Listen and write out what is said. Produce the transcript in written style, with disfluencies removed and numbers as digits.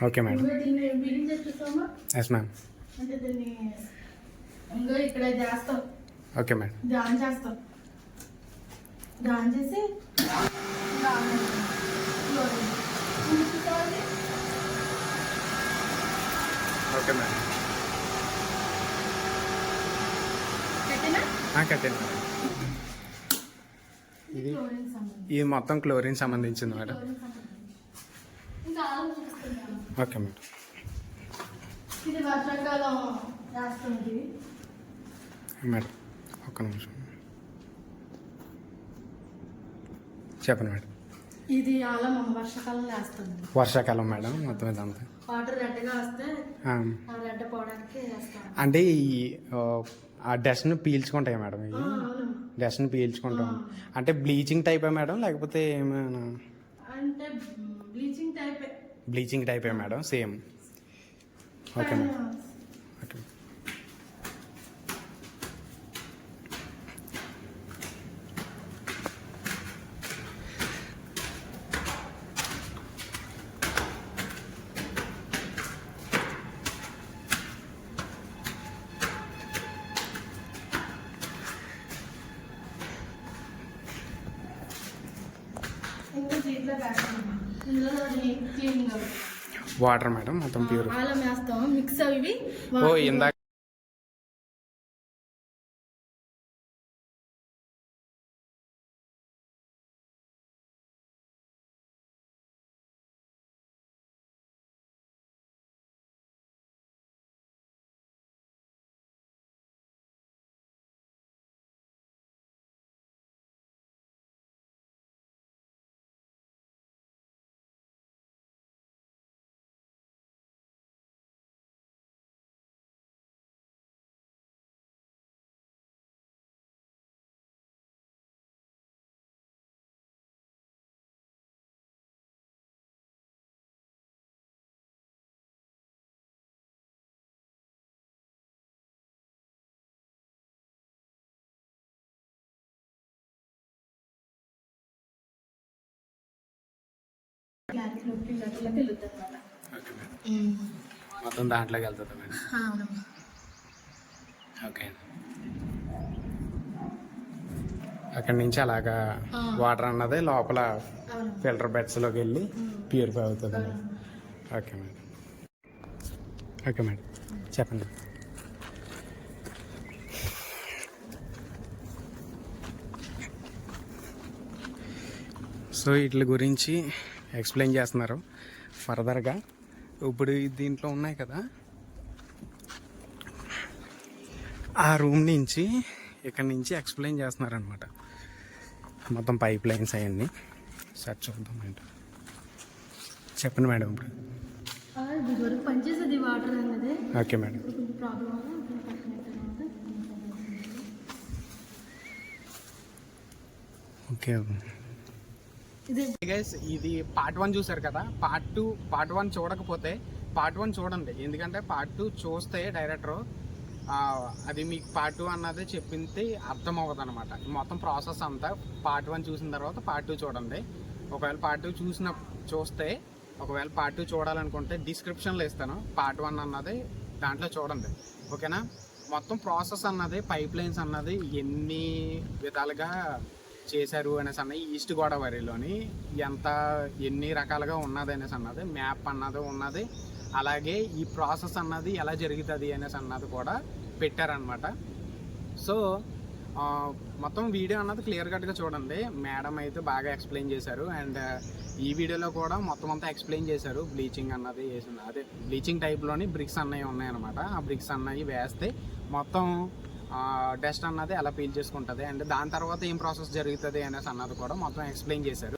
Okay madam. Yes ma'am. అంటే దీన్ని ఇంకా ఇక్కడ చేస్తాం. Okay madam. జాయిన్ చేస్తాం. జాయిన్ చేసి ఓకే మేడం. కట్టాను మేడం. ఇది మొత్తం క్లోరిన్ సంబంధించింది మేడం. Okay madam. ఇది వర్షాకాలం చేస్తుంది మేడం. ఒక్క నిమిషం చెప్పండి మేడం. ఇది అలా మనం వర్షాకాలం వేస్తుంది. వర్షాకాలం మేడం మొత్తం ఇదంతా వాటర్ రెడ్గా వస్తే రెడ్డ పోవడానికి వేస్తాం. అంటే ఈ ఆ డస్ట్ని పీల్చుకుంటాయి మేడం. ఇవి డస్ట్ని పీల్చుకుంటాం. అంటే బ్లీచింగ్ టైపే మేడం లేకపోతే ఏమైనా? అంటే బ్లీచింగ్ టైపే. బ్లీచింగ్ టైపే madam same. Okay madam. Okay. Water madam మొత్తం ప్యూర్. ఆలం వేస్తాం మిక్స్ అవి. ఓ ఇందాక మొత్తం దాంట్లోకి వెళ్తుంది మేడం. ఓకే. అక్కడి నుంచి అలాగా వాటర్ అన్నది లోపల ఫిల్టర్ బెడ్స్లోకి వెళ్ళి ప్యూరిఫై అవుతుంది madam. Okay madam. Okay madam చెప్పండి. సో వీటి గురించి ఎక్స్ప్లెయిన్ చేస్తున్నారు ఫర్దర్గా. ఇప్పుడు దీంట్లో ఉన్నాయి కదా, ఆ రూమ్ నుంచి ఇక్కడ నుంచి ఎక్స్ప్లెయిన్ చేస్తున్నారనమాట మొత్తం పైప్ లైన్స్ అవన్నీ. సార్ చూద్దాం ఏంటో చెప్పండి మేడం. ఇప్పుడు పనిచేసేది వాటర్ అనేది. Okay madam. ఓకే గైస్, ఇది పార్ట్ 1 చూసారు కదా. పార్ట్ 1 చూడకపోతే పార్ట్ 1 చూడండి. ఎందుకంటే పార్ట్ 2 చూస్తే డైరెక్టర్ అది మీకు పార్ట్ 2 అన్నది చెప్పింది అర్థం అవ్వదు అనమాట. మొత్తం ప్రాసెస్ అంతా పార్ట్ 1 చూసిన తర్వాత పార్ట్ 2 చూడండి. ఒకవేళ పార్ట్ 2 చూస్తే ఒకవేళ పార్ట్ 2 చూడాలనుకుంటే డిస్క్రిప్షన్లో ఇస్తాను. పార్ట్ 1 అన్నది దాంట్లో చూడండి. ఓకేనా. మొత్తం ప్రాసెస్ అన్నది పైప్ లైన్స్ అన్నది ఎన్ని విధాలుగా చేశారు అనేసి అన్నది, ఈస్ట్ గోదావరిలోని ఎన్ని రకాలుగా ఉన్నది అనేసి అన్నది మ్యాప్ అన్నది ఉన్నది. అలాగే ఈ ప్రాసెస్ అన్నది ఎలా జరుగుతుంది అనేసి అన్నది కూడా పెట్టారనమాట. సో మొత్తం వీడియో అన్నది క్లియర్ కట్గా చూడండి. మేడం అయితే బాగా ఎక్స్ప్లెయిన్ చేశారు. అండ్ ఈ వీడియోలో కూడా మొత్తం అంతా ఎక్స్ప్లెయిన్ చేశారు. బ్లీచింగ్ అన్నది వేసింది, అదే బ్లీచింగ్ టైప్లోని బ్రిక్స్ అన్నవి ఉన్నాయన్నమాట. ఆ బ్రిక్స్ అన్నవి వేస్తే మొత్తం డస్ట్ అన్నది ఎలా పీల్ చేసుకుంటుంది అండ్ దాని తర్వాత ఏం ప్రాసెస్ జరుగుతుంది అనేసి అన్నది కూడా మొత్తం ఎక్స్ప్లెయిన్ చేశారు.